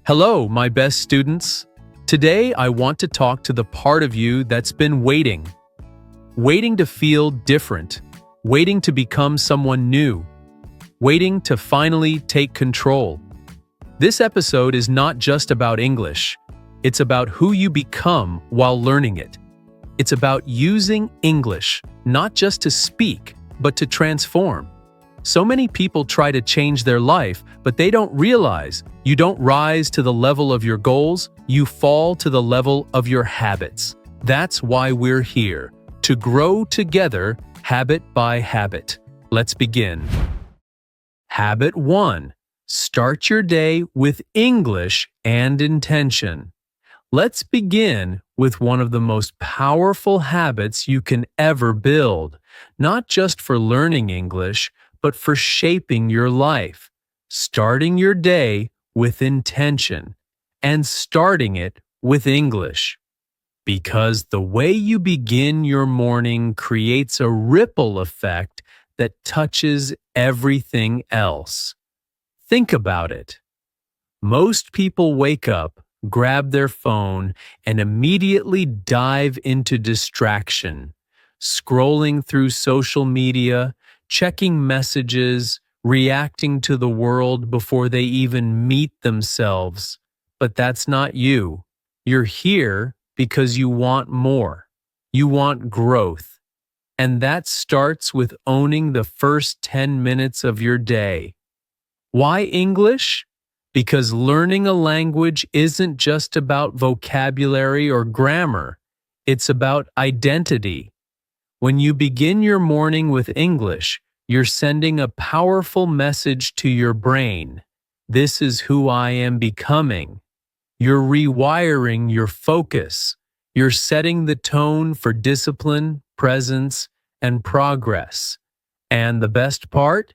Hello, my best students. Today, I want to talk to the part of you that's been waiting to feel different, waiting to become someone new, waiting to finally take control. This episode is not just about English. It's about who you become while learning it. It's about using English, not just to speak, but to transform. So many people try to change their life, but they don't realize you don't rise to the level of your goals, you fall to the level of your habits. That's why we're here, to grow together, habit by habit. Let's begin. Habit 1. Start your day with English and intention. Let's begin with one of the most powerful habits you can ever build, not just for learning English, but for shaping your life. Starting your day with intention and starting it with English. Because the way you begin your morning creates a ripple effect that touches everything else. Think about it. Most people wake up, grab their phone, and immediately dive into distraction, scrolling through social media, checking messages, reacting to the world before they even meet themselves. But that's not you. You're here because you want more. You want growth. And that starts with owning the first 10 minutes of your day. Why English? Because learning a language isn't just about vocabulary or grammar. It's about identity. When you begin your morning with English, you're sending a powerful message to your brain. This is who I am becoming. You're rewiring your focus. You're setting the tone for discipline, presence, and progress. And the best part?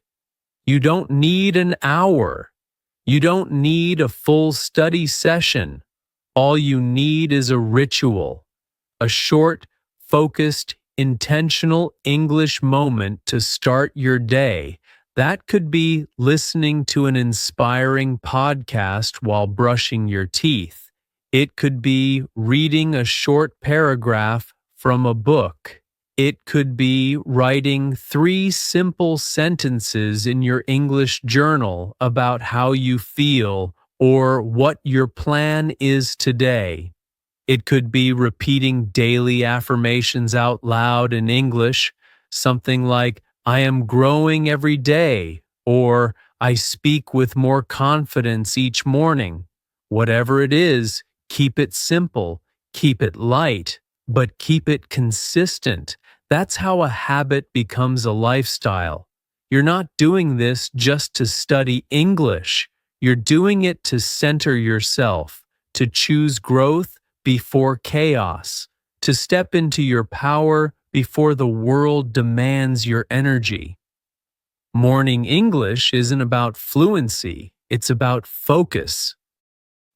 You don't need an hour. You don't need a full study session. All you need is a ritual, a short, focused, intentional English moment to start your day. That could be listening to an inspiring podcast while brushing your teeth. It could be reading a short paragraph from a book. It could be writing 3 simple sentences in your English journal about how you feel or what your plan is today. It could be repeating daily affirmations out loud in English, something like, I am growing every day, or I speak with more confidence each morning. Whatever it is, keep it simple, keep it light, but keep it consistent. That's how a habit becomes a lifestyle. You're not doing this just to study English. You're doing it to center yourself, to choose growth before chaos, to step into your power before the world demands your energy. Morning English isn't about fluency, it's about focus.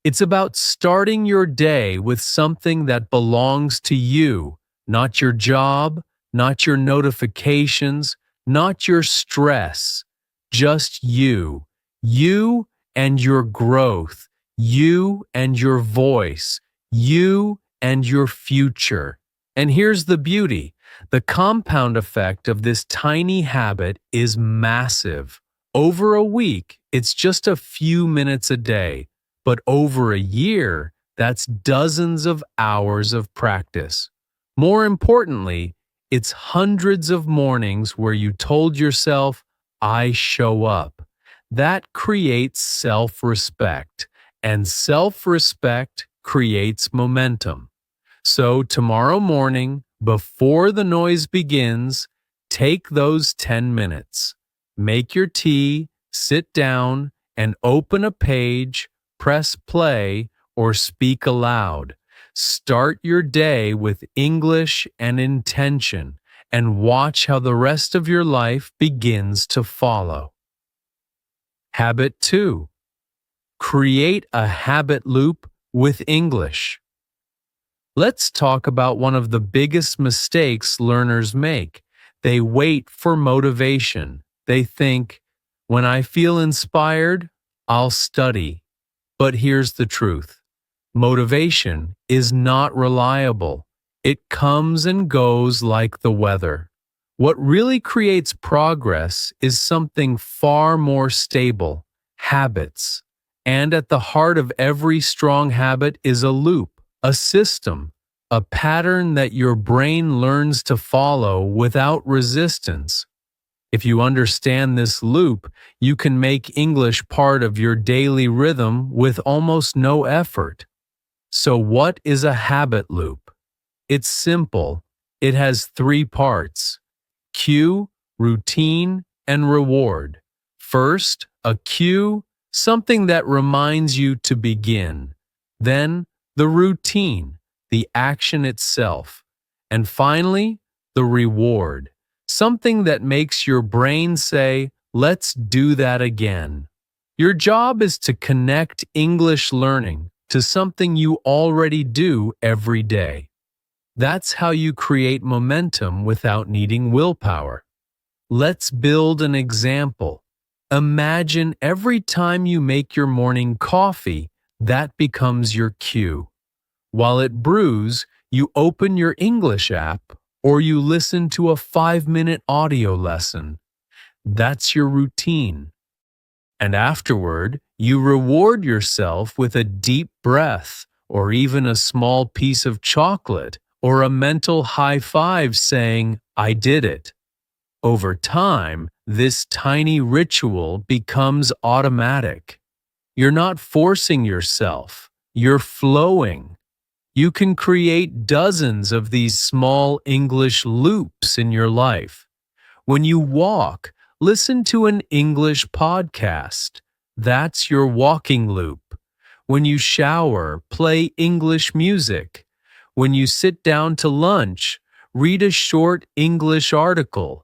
It's about starting your day with something that belongs to you, not your job, not your notifications, not your stress, just you. You and your growth, you and your voice, you and your future. And here's the beauty. The compound effect of this tiny habit is massive. Over a week, it's just a few minutes a day. But over a year, that's dozens of hours of practice. More importantly, it's hundreds of mornings where you told yourself, I show up. That creates self-respect. And self-respect creates momentum. So tomorrow morning, before the noise begins, take those 10 minutes. Make your tea, sit down, and open a page, press play, or speak aloud. Start your day with English and intention, and watch how the rest of your life begins to follow. Habit 2. Create a habit loop with English. Let's talk about one of the biggest mistakes learners make. They wait for motivation. They think, when I feel inspired, I'll study. But here's the truth. Motivation is not reliable. It comes and goes like the weather. What really creates progress is something far more stable, habits. And at the heart of every strong habit is a loop, a system, a pattern that your brain learns to follow without resistance. If you understand this loop, you can make English part of your daily rhythm with almost no effort. So, what is a habit loop? It's simple. It has three parts: cue, routine, and reward. First, a cue, something that reminds you to begin. Then, the routine, the action itself. And finally, the reward, something that makes your brain say, let's do that again. Your job is to connect English learning to something you already do every day. That's how you create momentum without needing willpower. Let's build an example. Imagine every time you make your morning coffee, that becomes your cue. While it brews, you open your English app or you listen to a 5-minute audio lesson. That's your routine. And afterward, you reward yourself with a deep breath or even a small piece of chocolate or a mental high five saying, I did it. Over time, this tiny ritual becomes automatic. You're not forcing yourself, you're flowing. You can create dozens of these small English loops in your life. When you walk, listen to an English podcast. That's your walking loop. When you shower, play English music. When you sit down to lunch, read a short English article.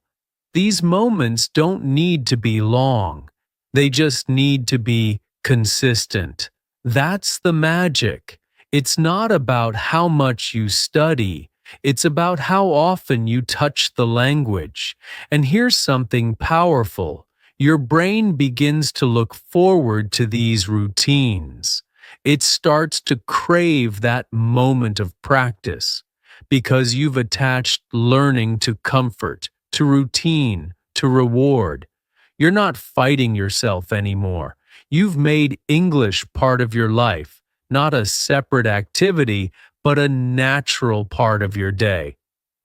These moments don't need to be long. They just need to be consistent. That's the magic. It's not about how much you study. It's about how often you touch the language. And here's something powerful. Your brain begins to look forward to these routines. It starts to crave that moment of practice because you've attached learning to comfort, to routine, to reward. You're not fighting yourself anymore. You've made English part of your life, not a separate activity, but a natural part of your day.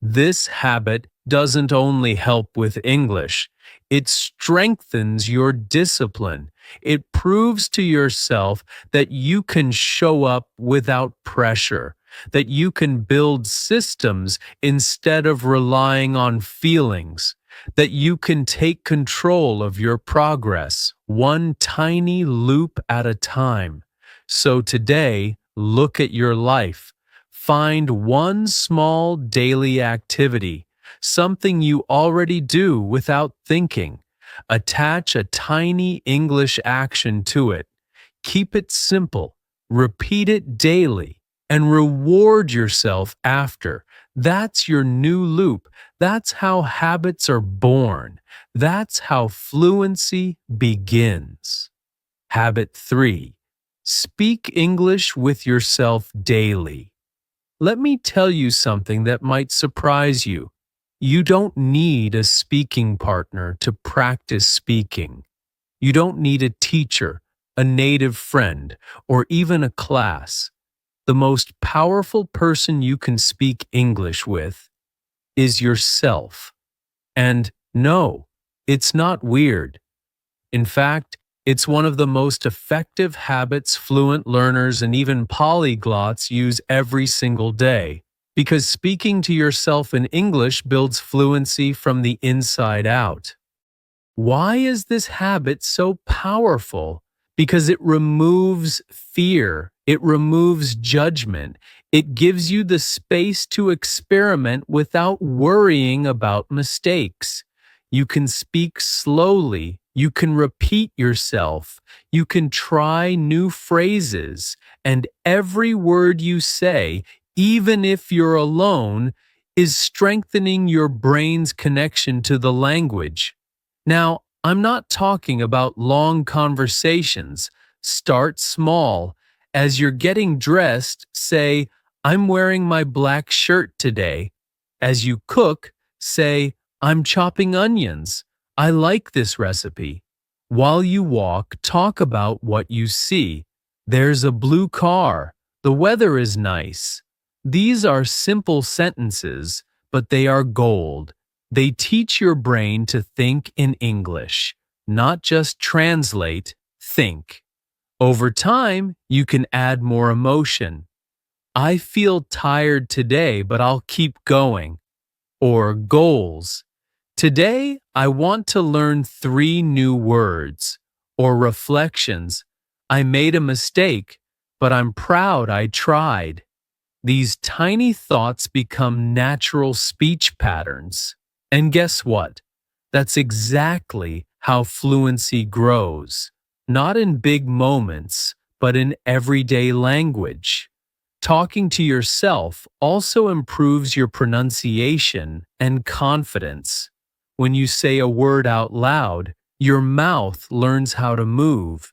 This habit doesn't only help with English, it strengthens your discipline. It proves to yourself that you can show up without pressure, that you can build systems instead of relying on feelings, that you can take control of your progress, one tiny loop at a time. So today, look at your life. Find one small daily activity, something you already do without thinking. Attach a tiny English action to it. Keep it simple. Repeat it daily and reward yourself after. That's your new loop. That's how habits are born. That's how fluency begins. Habit 3. Speak English with yourself daily. Let me tell you something that might surprise you. You don't need a speaking partner to practice speaking. You don't need a teacher, a native friend, or even a class. The most powerful person you can speak English with is yourself. And no, it's not weird. In fact, it's one of the most effective habits fluent learners and even polyglots use every single day, because speaking to yourself in English builds fluency from the inside out. Why is this habit so powerful? Because it removes fear, it removes judgment, it gives you the space to experiment without worrying about mistakes. You can speak slowly, you can repeat yourself, you can try new phrases, and every word you say, even if you're alone, is strengthening your brain's connection to the language. Now, I'm not talking about long conversations. Start small. As you're getting dressed, say, I'm wearing my black shirt today. As you cook, say, I'm chopping onions. I like this recipe. While you walk, talk about what you see. There's a blue car. The weather is nice. These are simple sentences, but they are gold. They teach your brain to think in English, not just translate, think. Over time, you can add more emotion. I feel tired today, but I'll keep going. Or goals. Today, I want to learn 3 new words. Or reflections. I made a mistake, but I'm proud I tried. These tiny thoughts become natural speech patterns. And guess what? That's exactly how fluency grows. Not in big moments, but in everyday language. Talking to yourself also improves your pronunciation and confidence. When you say a word out loud, your mouth learns how to move.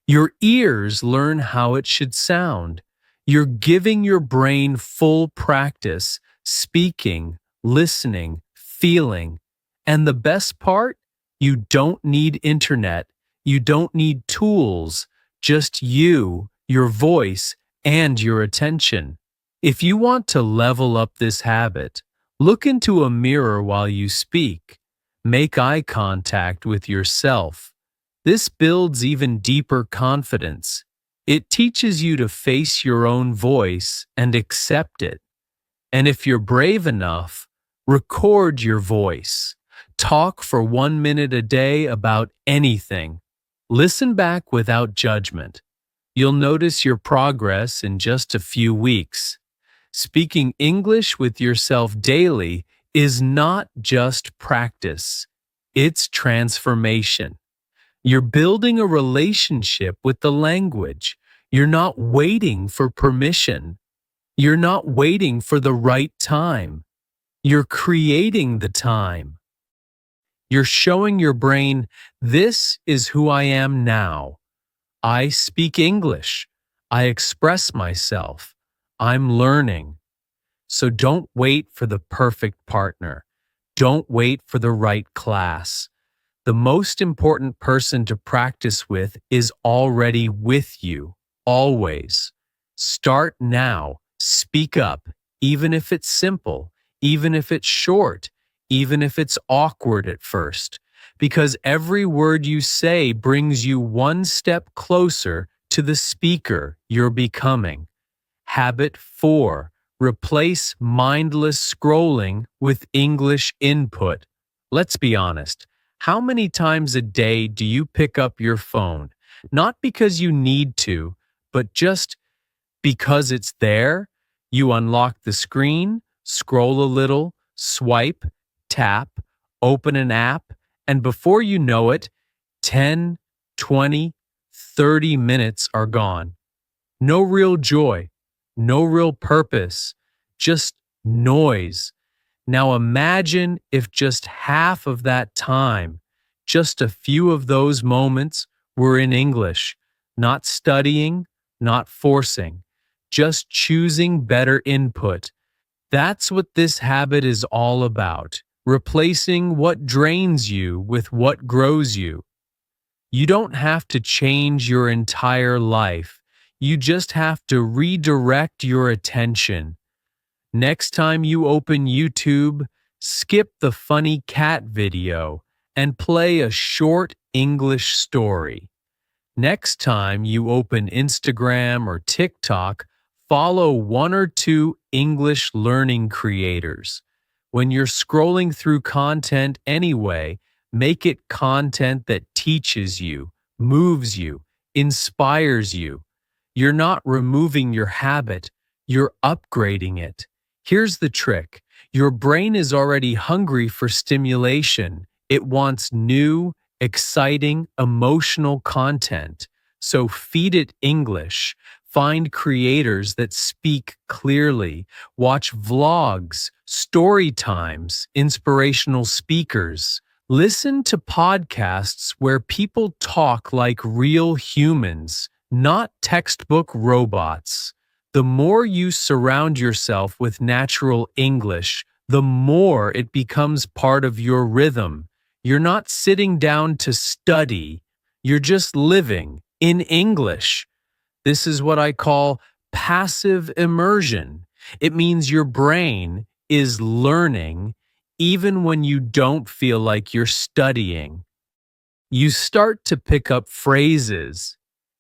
Your ears learn how it should sound. You're giving your brain full practice, speaking, listening, feeling. And the best part? You don't need internet. You don't need tools. Just you, your voice, and your attention. If you want to level up this habit, look into a mirror while you speak. Make eye contact with yourself. This builds even deeper confidence. It teaches you to face your own voice and accept it. And if you're brave enough, record your voice. Talk for 1 minute a day about anything. Listen back without judgment. You'll notice your progress in just a few weeks. Speaking English with yourself daily is not just practice. It's transformation. You're building a relationship with the language. You're not waiting for permission. You're not waiting for the right time. You're creating the time. You're showing your brain, this is who I am now. I speak English. I express myself. I'm learning. So don't wait for the perfect partner. Don't wait for the right class. The most important person to practice with is already with you, always. Start now. Speak up, even if it's simple, even if it's short, even if it's awkward at first, because every word you say brings you one step closer to the speaker you're becoming. Habit 4. Replace mindless scrolling with English input. Let's be honest. How many times a day do you pick up your phone? Not because you need to, but just because it's there? You unlock the screen, scroll a little, swipe, tap, open an app, and before you know it, 10, 20, 30 minutes are gone. No real joy, no real purpose, just noise. Now imagine if just half of that time, just a few of those moments, were in English, not studying, not forcing, just choosing better input. That's what this habit is all about, replacing what drains you with what grows you. You don't have to change your entire life. You just have to redirect your attention. Next time you open YouTube, skip the funny cat video and play a short English story. Next time you open Instagram or TikTok, follow 1 or 2 English learning creators. When you're scrolling through content anyway, make it content that teaches you, moves you, inspires you. You're not removing your habit, you're upgrading it. Here's the trick. Your brain is already hungry for stimulation. It wants new, exciting, emotional content. So feed it English. Find creators that speak clearly. Watch vlogs, story times, inspirational speakers. Listen to podcasts where people talk like real humans, not textbook robots. The more you surround yourself with natural English, the more it becomes part of your rhythm. You're not sitting down to study, you're just living in English. This is what I call passive immersion. It means your brain is learning even when you don't feel like you're studying. You start to pick up phrases.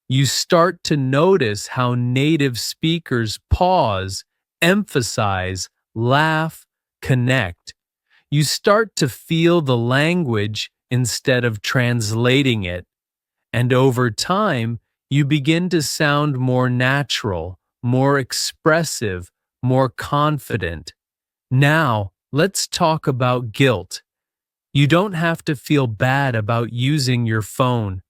You start to notice how native speakers pause, emphasize, laugh, connect. You start to feel the language instead of translating it. And over time, you begin to sound more natural, more expressive, more confident. Now, let's talk about guilt. You don't have to feel bad about using your phone.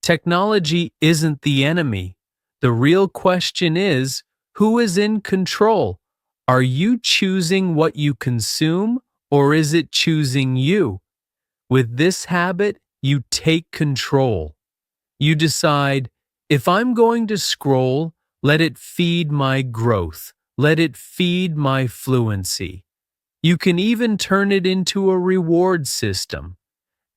Technology isn't the enemy. The real question is, who is in control? Are you choosing what you consume, or is it choosing you? With this habit, you take control. You decide, if I'm going to scroll, let it feed my growth. Let it feed my fluency. You can even turn it into a reward system.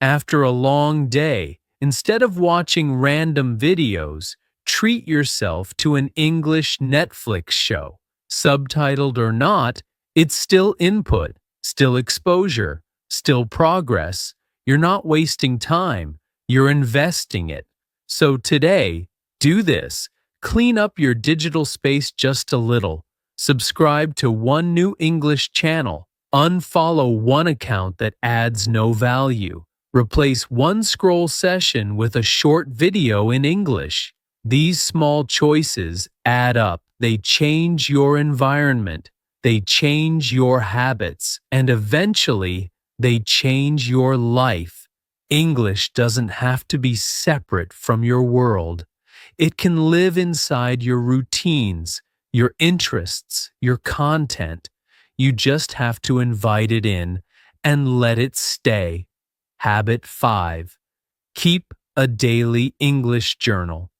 After a long day, instead of watching random videos, treat yourself to an English Netflix show. Subtitled or not, it's still input, still exposure, still progress. You're not wasting time, you're investing it. So today, do this. Clean up your digital space just a little. Subscribe to one new English channel. Unfollow one account that adds no value. Replace one scroll session with a short video in English. These small choices add up. They change your environment. They change your habits. And eventually, they change your life. English doesn't have to be separate from your world. It can live inside your routines, your interests, your content. You just have to invite it in and let it stay. Habit 5. Keep a daily English journal.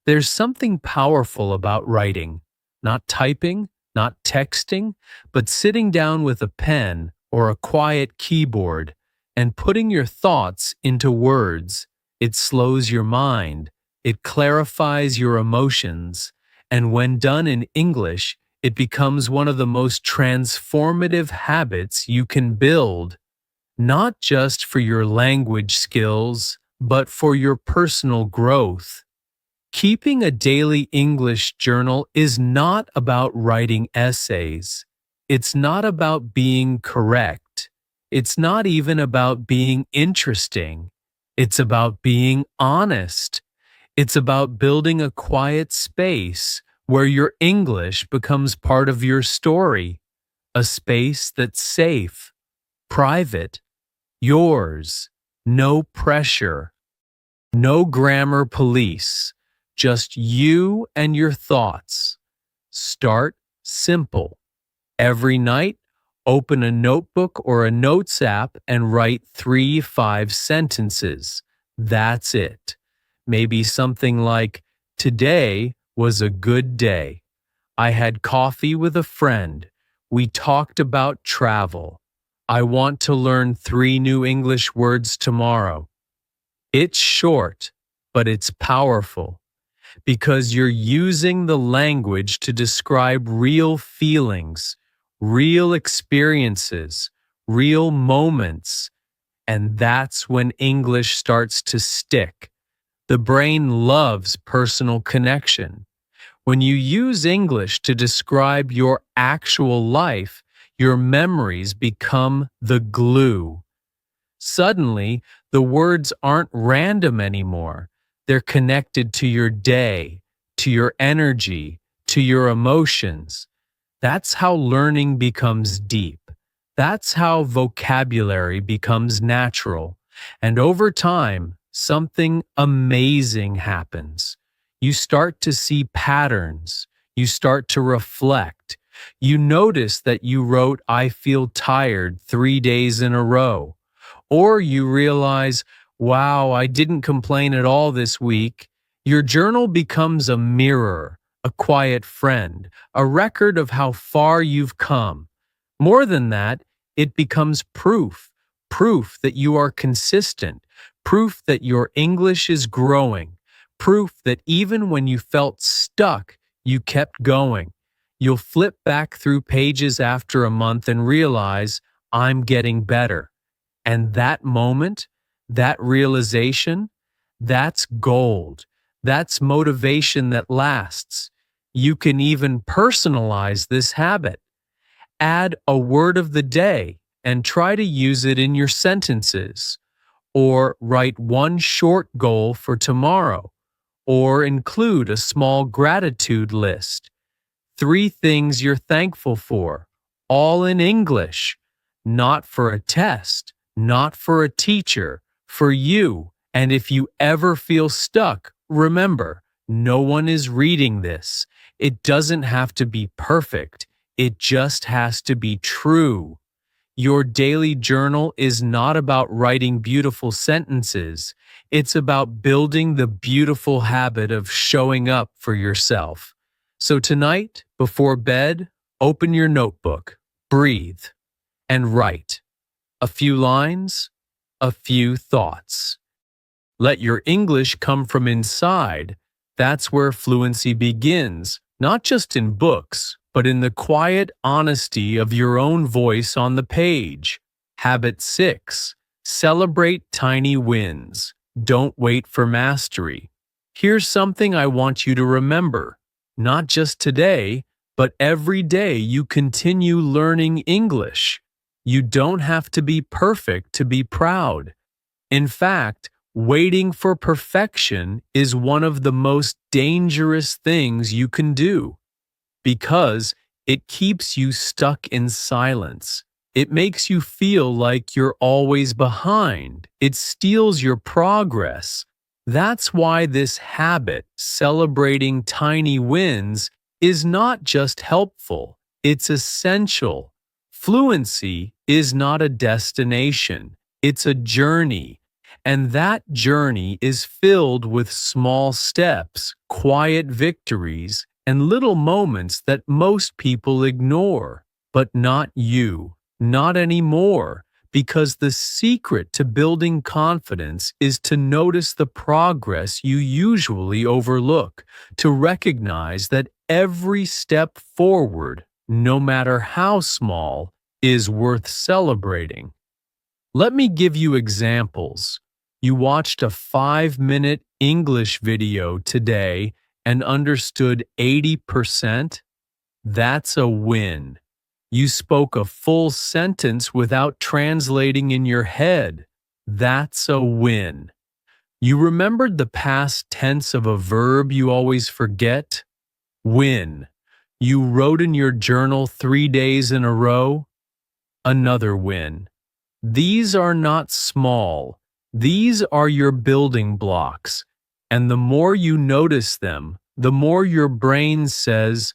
There's something powerful about writing, not typing, not texting, but sitting down with a pen or a quiet keyboard and putting your thoughts into words. It slows your mind, it clarifies your emotions, and when done in English, it becomes one of the most transformative habits you can build. Not just for your language skills, but for your personal growth. Keeping a daily English journal is not about writing essays. It's not about being correct. It's not even about being interesting. It's about being honest. It's about building a quiet space where your English becomes part of your story, a space that's safe, private, yours, no pressure, no grammar police, just you and your thoughts. Start simple. Every night, open a notebook or a notes app and write 3-5 sentences. That's it. Maybe something like, today was a good day. I had coffee with a friend. We talked about travel. I want to learn 3 new English words tomorrow. It's short, but it's powerful because you're using the language to describe real feelings, real experiences, real moments, and that's when English starts to stick. The brain loves personal connection. When you use English to describe your actual life, your memories become the glue. Suddenly, the words aren't random anymore. They're connected to your day, to your energy, to your emotions. That's how learning becomes deep. That's how vocabulary becomes natural. And over time, something amazing happens. You start to see patterns. You start to reflect. You notice that you wrote, I feel tired 3 days in a row. Or you realize, wow, I didn't complain at all this week. Your journal becomes a mirror, a quiet friend, a record of how far you've come. More than that, it becomes proof that you are consistent, proof that your English is growing, proof that even when you felt stuck, you kept going. You'll flip back through pages after a month and realize, I'm getting better. And that moment, that realization, that's gold. That's motivation that lasts. You can even personalize this habit. Add a word of the day and try to use it in your sentences. Or write one short goal for tomorrow. Or include a small gratitude list. 3 things you're thankful for, all in English. Not for a test, not for a teacher, for you. And if you ever feel stuck, remember, no one is reading this. It doesn't have to be perfect. It just has to be true. Your daily journal is not about writing beautiful sentences. It's about building the beautiful habit of showing up for yourself. So tonight, before bed, open your notebook, breathe, and write. A few lines, a few thoughts. Let your English come from inside. That's where fluency begins, not just in books, but in the quiet honesty of your own voice on the page. Habit 6. Celebrate tiny wins. Don't wait for mastery. Here's something I want you to remember. Not just today, but every day you continue learning English. You don't have to be perfect to be proud. In fact, waiting for perfection is one of the most dangerous things you can do, because it keeps you stuck in silence. It makes you feel like you're always behind. It steals your progress. That's why this habit, celebrating tiny wins, is not just helpful, it's essential. Fluency is not a destination, it's a journey. And that journey is filled with small steps, quiet victories, and little moments that most people ignore. But not you, not anymore, because the secret to building confidence is to notice the progress you usually overlook, to recognize that every step forward, no matter how small, is worth celebrating. Let me give you examples. You watched a 5-minute English video today and understood 80%? That's a win. You spoke a full sentence without translating in your head. That's a win. You remembered the past tense of a verb you always forget? Win. You wrote in your journal 3 days in a row? Another win. These are not small. These are your building blocks. And the more you notice them, the more your brain says,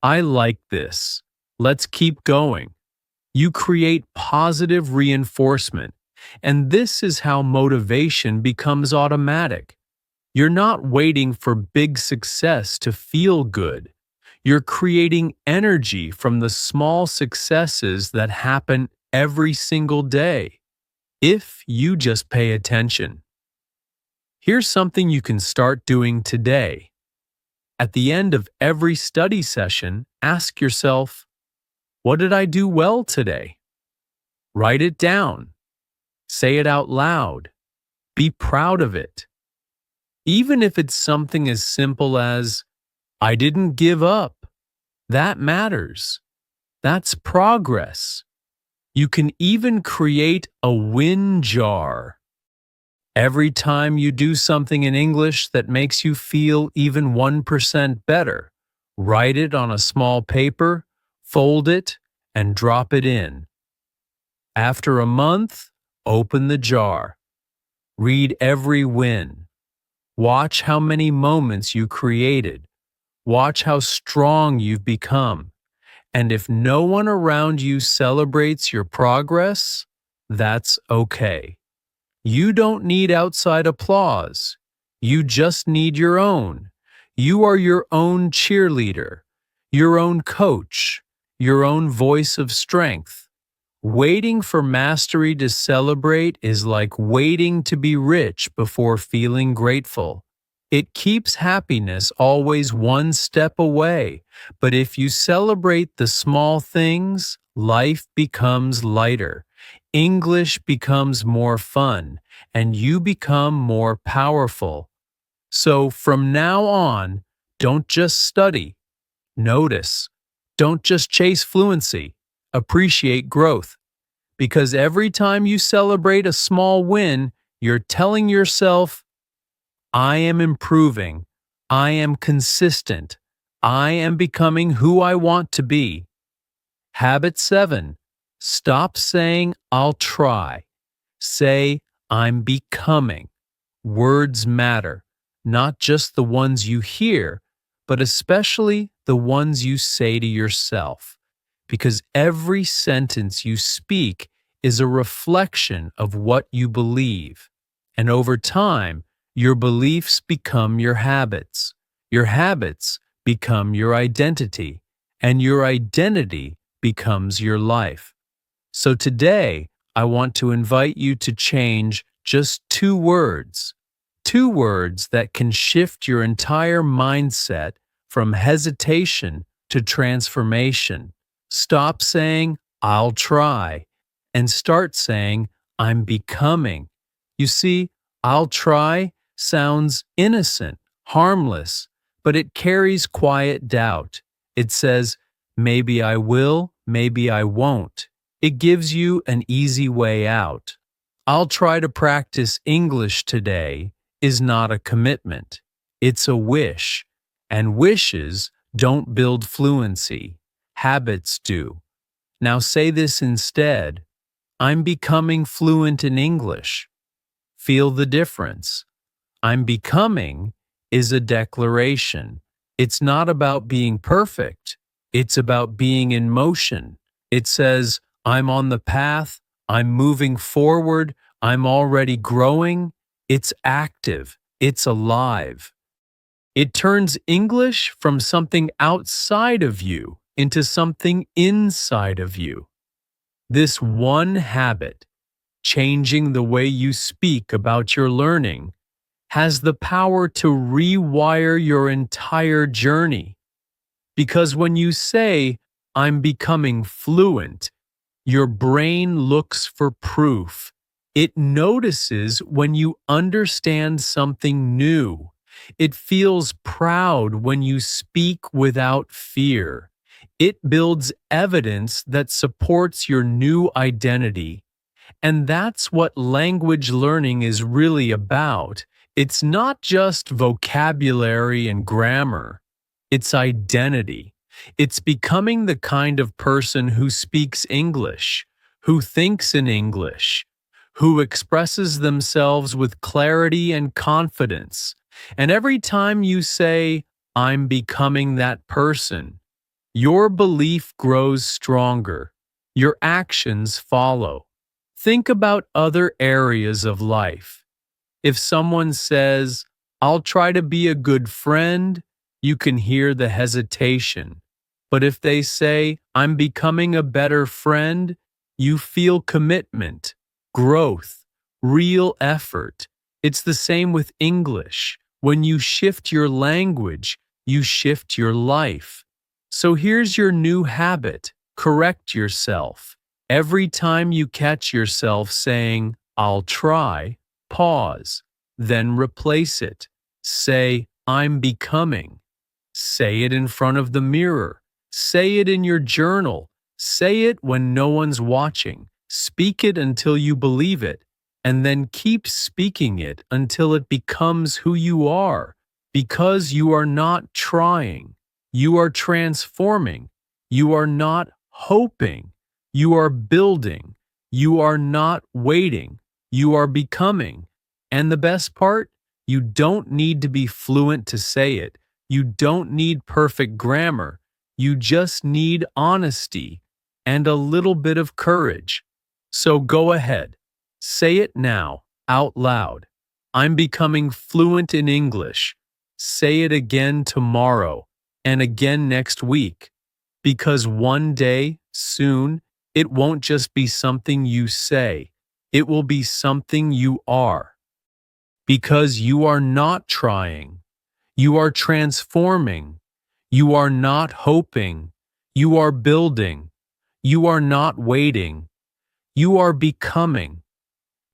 I like this. Let's keep going. You create positive reinforcement, and this is how motivation becomes automatic. You're not waiting for big success to feel good. You're creating energy from the small successes that happen every single day, if you just pay attention. Here's something you can start doing today. At the end of every study session, ask yourself, what did I do well today? Write it down. Say it out loud. Be proud of it. Even if it's something as simple as, I didn't give up. That matters. That's progress. You can even create a win jar. Every time you do something in English that makes you feel even 1% better, write it on a small paper, fold it, and drop it in. After a month, open the jar. Read every win. Watch how many moments you created. Watch how strong you've become. And if no one around you celebrates your progress, that's okay. You don't need outside applause. You just need your own. You are your own cheerleader, your own coach, your own voice of strength. Waiting for mastery to celebrate is like waiting to be rich before feeling grateful. It keeps happiness always one step away, but if you celebrate the small things, life becomes lighter. English becomes more fun, and you become more powerful. So from now on, don't just study, notice. Don't just chase fluency, appreciate growth. Because every time you celebrate a small win, you're telling yourself, I am improving, I am consistent, I am becoming who I want to be. Habit 7. Stop saying, I'll try. Say, I'm becoming. Words matter, not just the ones you hear, but especially the ones you say to yourself. Because every sentence you speak is a reflection of what you believe. And over time, your beliefs become your habits. Your habits become your identity. And your identity becomes your life. So today, I want to invite you to change just 2 words. 2 words that can shift your entire mindset from hesitation to transformation. Stop saying, I'll try, and start saying, I'm becoming. You see, I'll try sounds innocent, harmless, but it carries quiet doubt. It says, maybe I will, maybe I won't. It gives you an easy way out. I'll try to practice English today is not a commitment. It's a wish. And wishes don't build fluency. Habits do. Now say this instead. I'm becoming fluent in English. Feel the difference. I'm becoming is a declaration. It's not about being perfect. It's about being in motion. It says, I'm on the path. I'm moving forward. I'm already growing. It's active. It's alive. It turns English from something outside of you into something inside of you. This one habit, changing the way you speak about your learning, has the power to rewire your entire journey. Because when you say, I'm becoming fluent, your brain looks for proof. It notices when you understand something new. It feels proud when you speak without fear. It builds evidence that supports your new identity. And that's what language learning is really about. It's not just vocabulary and grammar. It's identity. It's becoming the kind of person who speaks English, who thinks in English, who expresses themselves with clarity and confidence. And every time you say, I'm becoming that person, your belief grows stronger. Your actions follow. Think about other areas of life. If someone says, I'll try to be a good friend, you can hear the hesitation. But if they say, I'm becoming a better friend, you feel commitment, growth, real effort. It's the same with English. When you shift your language, you shift your life. So here's your new habit. Correct yourself. Every time you catch yourself saying, I'll try, pause, then replace it. Say, I'm becoming. Say it in front of the mirror. Say it in your journal. Say it when no one's watching. Speak it until you believe it. And then keep speaking it until it becomes who you are. Because you are not trying. You are transforming. You are not hoping. You are building. You are not waiting. You are becoming. And the best part? You don't need to be fluent to say it. You don't need perfect grammar. You just need honesty and a little bit of courage. So go ahead. Say it now, out loud. I'm becoming fluent in English. Say it again tomorrow and again next week. Because one day, soon, it won't just be something you say. It will be something you are. Because you are not trying. You are transforming. You are not hoping. You are building. You are not waiting. You are becoming.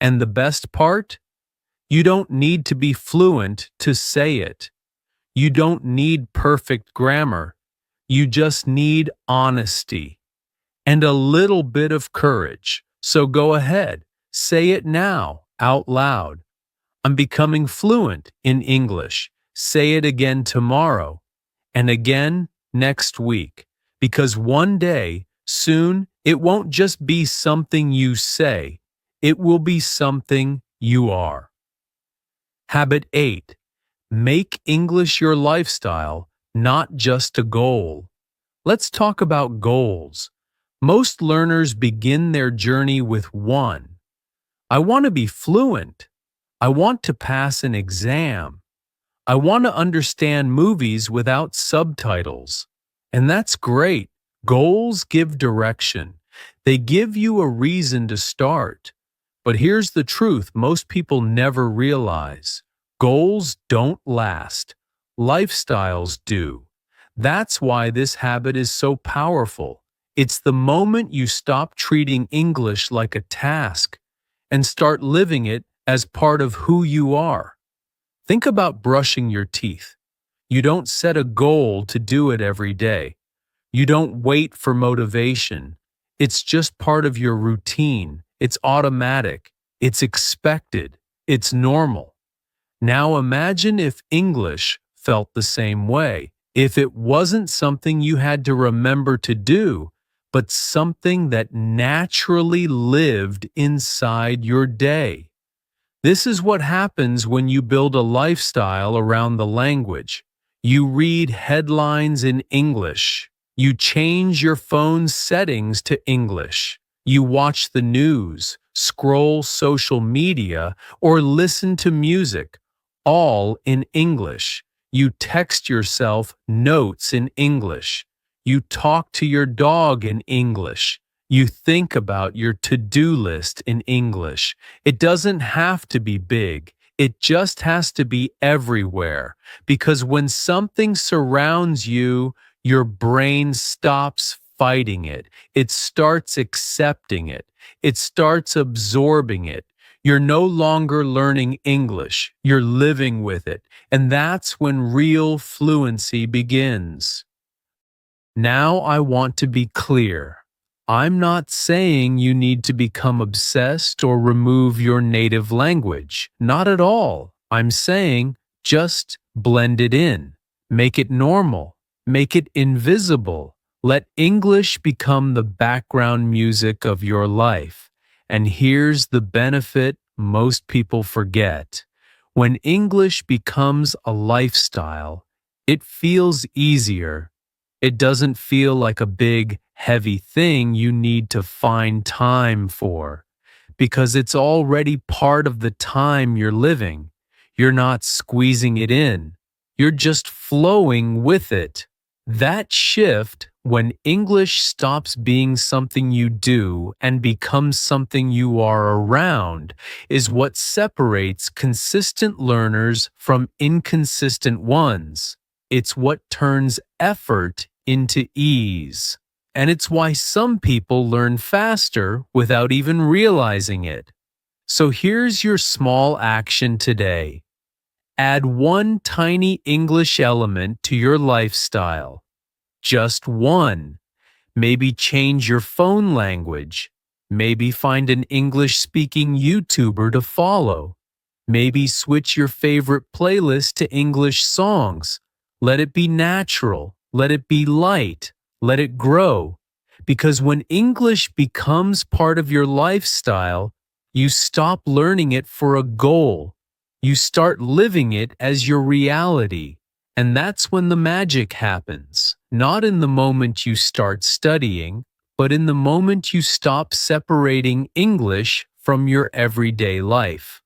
And the best part? You don't need to be fluent to say it. You don't need perfect grammar. You just need honesty and a little bit of courage. So go ahead, say it now, out loud. I'm becoming fluent in English. Say it again tomorrow and again next week. Because one day, soon, it won't just be something you say, it will be something you are. Habit 8. Make English your lifestyle, not just a goal. Let's talk about goals. Most learners begin their journey with one. I want to be fluent. I want to pass an exam. I want to understand movies without subtitles. And that's great. Goals give direction. They give you a reason to start. But here's the truth most people never realize. Goals don't last. Lifestyles do. That's why this habit is so powerful. It's the moment you stop treating English like a task and start living it as part of who you are. Think about brushing your teeth. You don't set a goal to do it every day. You don't wait for motivation. It's just part of your routine. It's automatic. It's expected. It's normal. Now imagine if English felt the same way. If it wasn't something you had to remember to do, but something that naturally lived inside your day. This is what happens when you build a lifestyle around the language. You read headlines in English. You change your phone's settings to English. You watch the news, scroll social media, or listen to music, all in English. You text yourself notes in English. You talk to your dog in English. You think about your to-do list in English. It doesn't have to be big. It just has to be everywhere. Because when something surrounds you, your brain stops fighting it. It starts accepting it. It starts absorbing it. You're no longer learning English. You're living with it. And that's when real fluency begins. Now I want to be clear. I'm not saying you need to become obsessed or remove your native language. Not at all. I'm saying just blend it in. Make it normal. Make it invisible. Let English become the background music of your life. And here's the benefit most people forget. When English becomes a lifestyle, it feels easier. It doesn't feel like a big, heavy thing you need to find time for, because it's already part of the time you're living. You're not squeezing it in. You're just flowing with it. That shift, when English stops being something you do and becomes something you are around, is what separates consistent learners from inconsistent ones. It's what turns effort into ease. And it's why some people learn faster without even realizing it. So here's your small action today. Add one tiny English element to your lifestyle. Just one. Maybe change your phone language. Maybe find an English-speaking YouTuber to follow. Maybe switch your favorite playlist to English songs. Let it be natural. Let it be light. Let it grow. Because when English becomes part of your lifestyle, you stop learning it for a goal. You start living it as your reality. And that's when the magic happens. Not in the moment you start studying, but in the moment you stop separating English from your everyday life.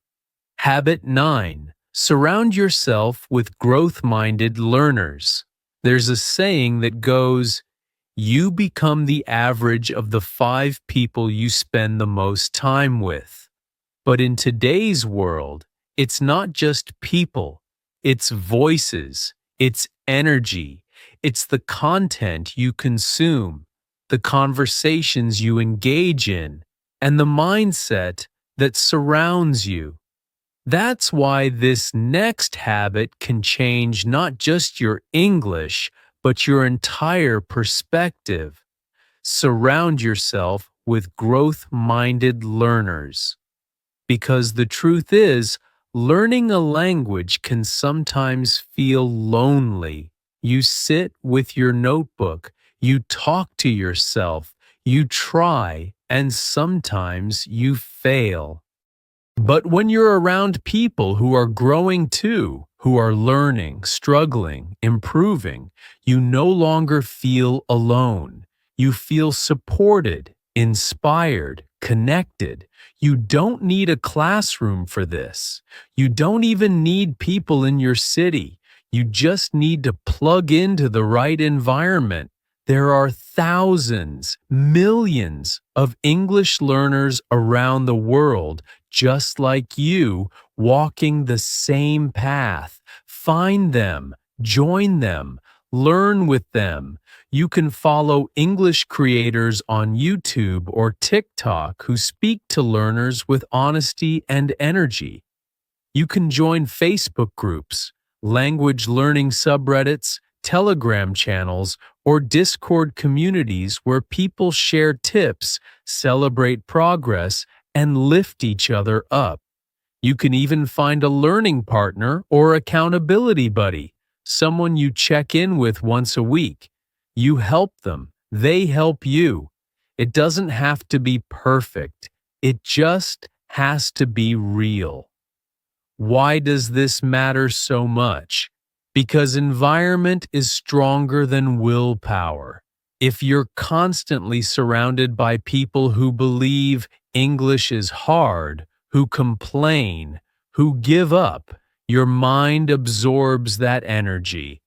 Habit 9. Surround yourself with growth-minded learners. There's a saying that goes, you become the average of the 5 people you spend the most time with. But in today's world, it's not just people, it's voices, it's energy, it's the content you consume, the conversations you engage in, and the mindset that surrounds you. That's why this next habit can change not just your English, but your entire perspective. Surround yourself with growth-minded learners. Because the truth is, learning a language can sometimes feel lonely. You sit with your notebook, you talk to yourself, you try, and sometimes you fail. But when you're around people who are growing too, who are learning, struggling, improving, you no longer feel alone. You feel supported, inspired, connected. You don't need a classroom for this. You don't even need people in your city. You just need to plug into the right environment. There are thousands, millions of English learners around the world just like you, walking the same path. Find them, join them, learn with them. You can follow English creators on YouTube or TikTok who speak to learners with honesty and energy. You can join Facebook groups, language learning subreddits, Telegram channels, or Discord communities where people share tips, celebrate progress, and lift each other up. You can even find a learning partner or accountability buddy, someone you check in with once a week. You help them, they help you. It doesn't have to be perfect. It just has to be real. Why does this matter so much? Because environment is stronger than willpower. If you're constantly surrounded by people who believe English is hard, who complain, who give up, your mind absorbs that energy.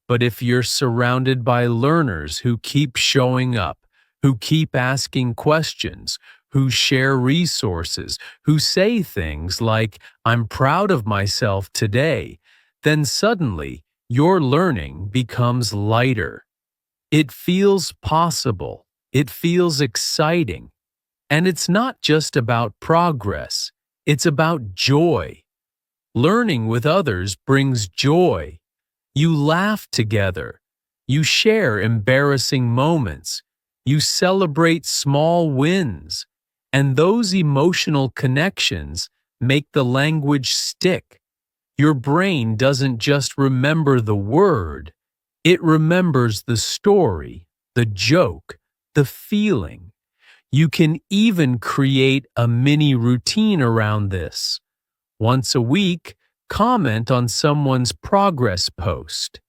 But if you're surrounded by learners who keep showing up, who keep asking questions, who share resources, who say things like, I'm proud of myself today, then suddenly your learning becomes lighter. It feels possible. It feels exciting. And it's not just about progress. It's about joy. Learning with others brings joy. You laugh together. You share embarrassing moments. You celebrate small wins. And those emotional connections make the language stick. Your brain doesn't just remember the word, it remembers the story, the joke, the feeling. You can even create a mini routine around this. Once a week, comment on someone's progress post.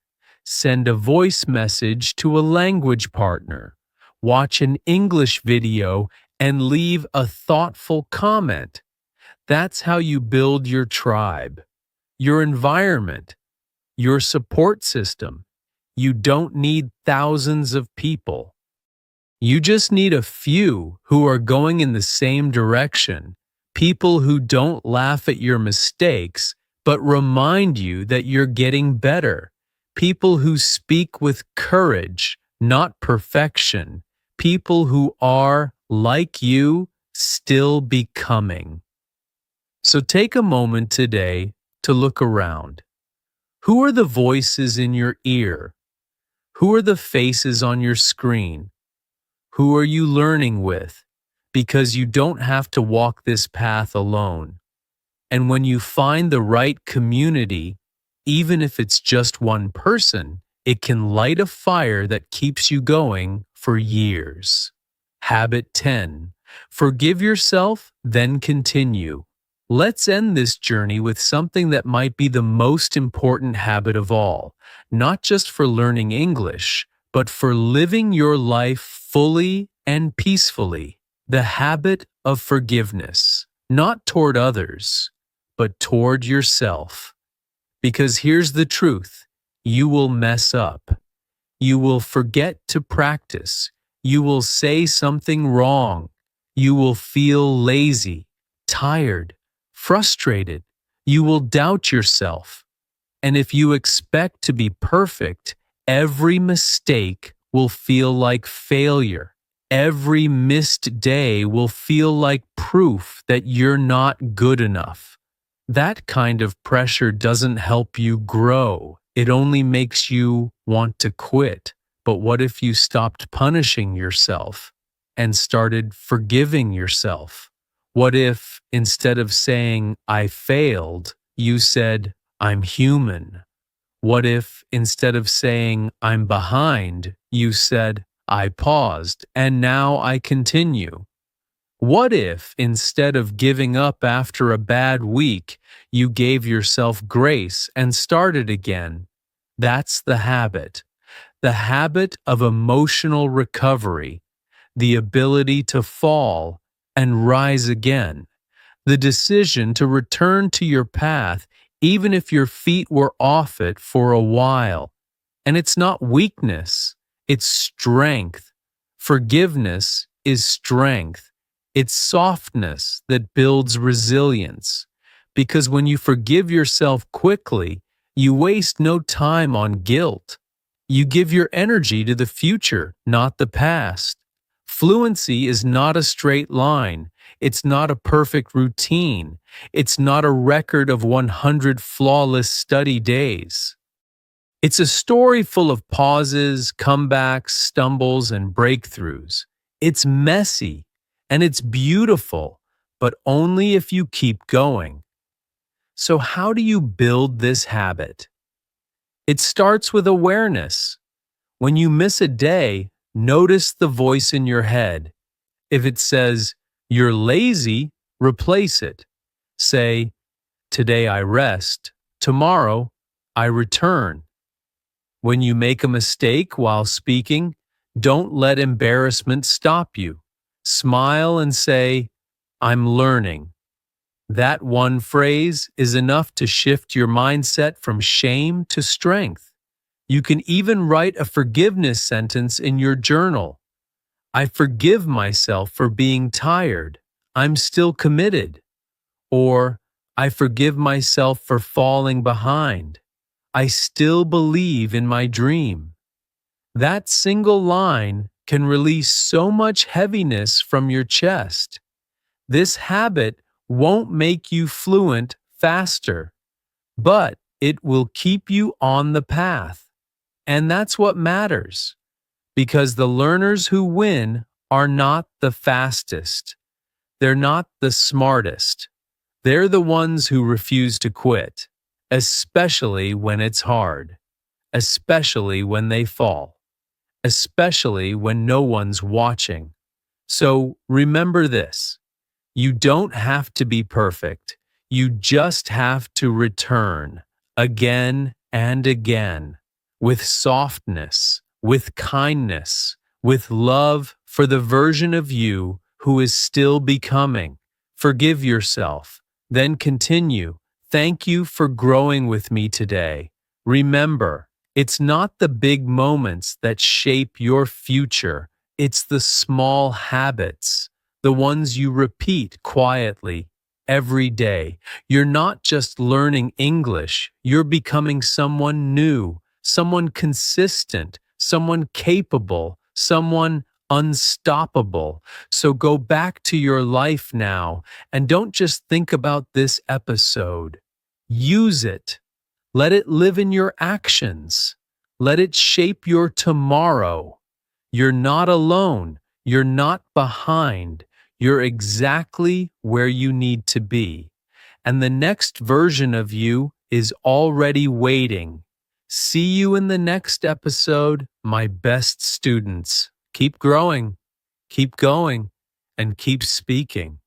Send a voice message to a language partner. Watch an English video and leave a thoughtful comment. That's how you build your tribe, your environment, your support system. You don't need thousands of people. You just need a few who are going in the same direction, people who don't laugh at your mistakes, but remind you that you're getting better, people who speak with courage, not perfection, people who are, like you, still becoming. So take a moment today to look around. Who are the voices in your ear? Who are the faces on your screen? Who are you learning with? Because you don't have to walk this path alone. And when you find the right community, even if it's just one person, it can light a fire that keeps you going for years. Habit 10. Forgive yourself, then continue. Let's end this journey with something that might be the most important habit of all, not just for learning English, but for living your life fully and peacefully. The habit of forgiveness, not toward others, but toward yourself. Because here's the truth: you will mess up. You will forget to practice. You will say something wrong. You will feel lazy, tired, frustrated. You will doubt yourself. And if you expect to be perfect, every mistake will feel like failure. Every missed day will feel like proof that you're not good enough. That kind of pressure doesn't help you grow. It only makes you want to quit. But what if you stopped punishing yourself and started forgiving yourself? What if, instead of saying, "I failed," you said, "I'm human"? What if, instead of saying, "I'm behind," you said, "I paused, and now I continue"? What if, instead of giving up after a bad week, you gave yourself grace and started again? That's the habit of emotional recovery, the ability to fall and rise again, the decision to return to your path even if your feet were off it for a while. And it's not weakness, it's strength. Forgiveness is strength. It's softness that builds resilience. Because when you forgive yourself quickly, you waste no time on guilt. You give your energy to the future, not the past. Fluency is not a straight line. It's not a perfect routine. It's not a record of 100 flawless study days. It's a story full of pauses, comebacks, stumbles, and breakthroughs. It's messy and it's beautiful, but only if you keep going. So, how do you build this habit? It starts with awareness. When you miss a day, notice the voice in your head. If it says, "You're lazy," replace it. Say, "Today I rest, tomorrow I return." When you make a mistake while speaking, don't let embarrassment stop you. Smile and say, "I'm learning." That one phrase is enough to shift your mindset from shame to strength. You can even write a forgiveness sentence in your journal. "I forgive myself for being tired. I'm still committed." Or, "I forgive myself for falling behind. I still believe in my dream." That single line can release so much heaviness from your chest. This habit won't make you fluent faster, but it will keep you on the path. And that's what matters, because the learners who win are not the fastest. They're not the smartest. They're the ones who refuse to quit, especially when it's hard, especially when they fall, especially when no one's watching. So remember this: you don't have to be perfect. You just have to return again and again, with softness, with kindness, with love for the version of you who is still becoming. Forgive yourself, then continue. "Thank you for growing with me today." Remember, it's not the big moments that shape your future, it's the small habits, the ones you repeat quietly every day. You're not just learning English, you're becoming someone new, someone consistent, someone capable, someone unstoppable. So go back to your life now and don't just think about this episode. Use it. Let it live in your actions. Let it shape your tomorrow. You're not alone. You're not behind. You're exactly where you need to be. And the next version of you is already waiting. See you in the next episode, my best students. Keep growing, keep going, and keep speaking.